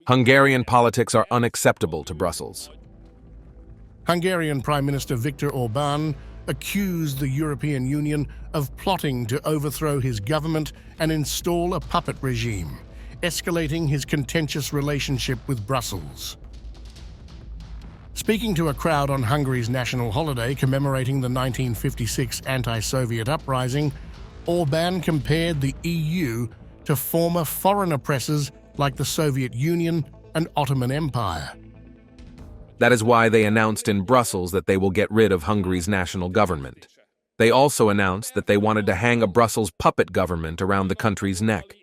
Hungarian politics are unacceptable to Brussels. Hungarian Prime Minister Viktor Orbán accused the European Union of plotting to overthrow his government and install a puppet regime, escalating his contentious relationship with Brussels. Speaking to a crowd on Hungary's national holiday commemorating the 1956 anti-Soviet uprising, Orbán compared the EU to former foreign oppressors like the Soviet Union and Ottoman Empire. That is why they announced in Brussels that they will get rid of Hungary's national government. They also announced that they wanted to hang a Brussels puppet government around the country's neck.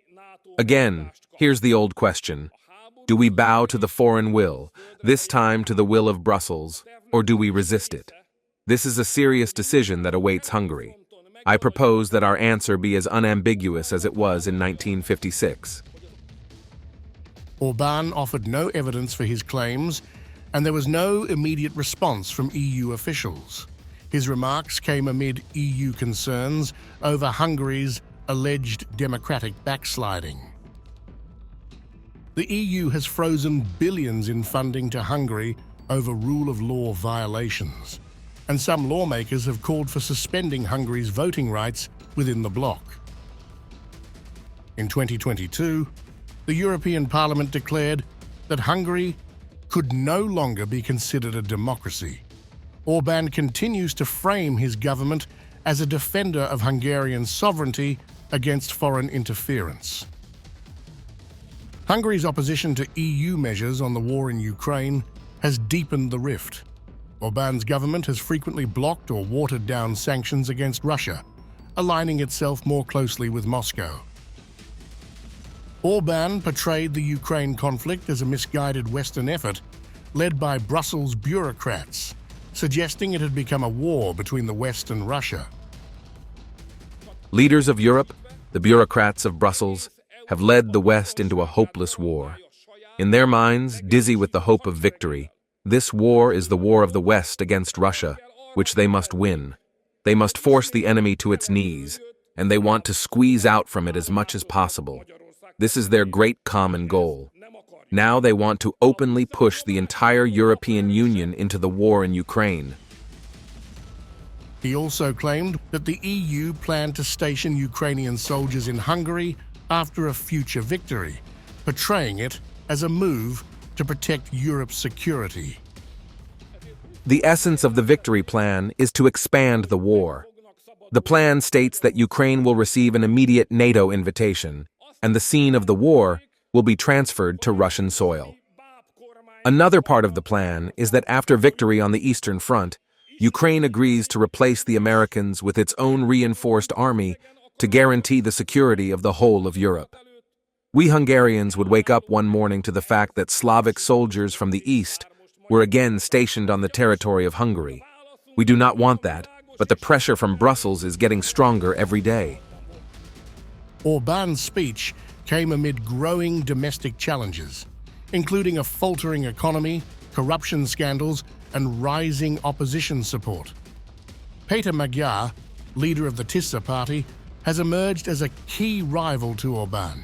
Again, here's the old question. Do we bow to the foreign will, this time to the will of Brussels, or do we resist it? This is a serious decision that awaits Hungary. I propose that our answer be as unambiguous as it was in 1956. Orbán offered no evidence for his claims, and there was no immediate response from EU officials. His remarks came amid EU concerns over Hungary's alleged democratic backsliding. The EU has frozen billions in funding to Hungary over rule of law violations, and some lawmakers have called for suspending Hungary's voting rights within the bloc. In 2022, the European Parliament declared that Hungary could no longer be considered a democracy. Orbán continues to frame his government as a defender of Hungarian sovereignty against foreign interference. Hungary's opposition to EU measures on the war in Ukraine has deepened the rift. Orbán's government has frequently blocked or watered down sanctions against Russia, aligning itself more closely with Moscow. Orbán portrayed the Ukraine conflict as a misguided Western effort led by Brussels bureaucrats, suggesting it had become a war between the West and Russia. Leaders of Europe, the bureaucrats of Brussels, have led the West into a hopeless war. In their minds, dizzy with the hope of victory, this war is the war of the West against Russia, which they must win. They must force the enemy to its knees, and they want to squeeze out from it as much as possible. This is their great common goal. Now they want to openly push the entire European Union into the war in Ukraine. He also claimed that the EU planned to station Ukrainian soldiers in Hungary after a future victory, portraying it as a move to protect Europe's security. The essence of the victory plan is to expand the war. The plan states that Ukraine will receive an immediate NATO invitation, and the scene of the war will be transferred to Russian soil. Another part of the plan is that after victory on the Eastern Front, Ukraine agrees to replace the Americans with its own reinforced army to guarantee the security of the whole of Europe. We Hungarians would wake up one morning to the fact that Slavic soldiers from the East were again stationed on the territory of Hungary. We do not want that, but the pressure from Brussels is getting stronger every day. Orbán's speech came amid growing domestic challenges, including a faltering economy, corruption scandals, and rising opposition support. Péter Magyar, leader of the Tisza party, has emerged as a key rival to Orbán,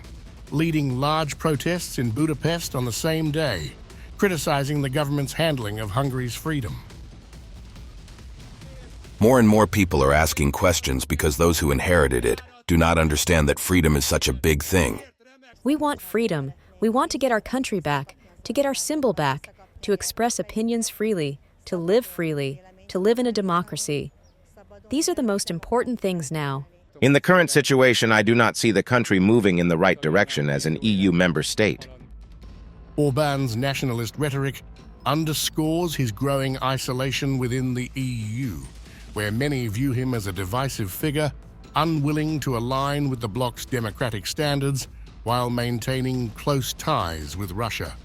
leading large protests in Budapest on the same day, criticizing the government's handling of Hungary's freedom. More and more people are asking questions because those who inherited it do not understand that freedom is such a big thing. We want freedom. We want to get our country back, to get our symbol back, to express opinions freely, to live freely, to live in a democracy. These are the most important things now. In the current situation, I do not see the country moving in the right direction as an EU member state. Orbán's nationalist rhetoric underscores his growing isolation within the EU, where many view him as a divisive figure, unwilling to align with the bloc's democratic standards while maintaining close ties with Russia.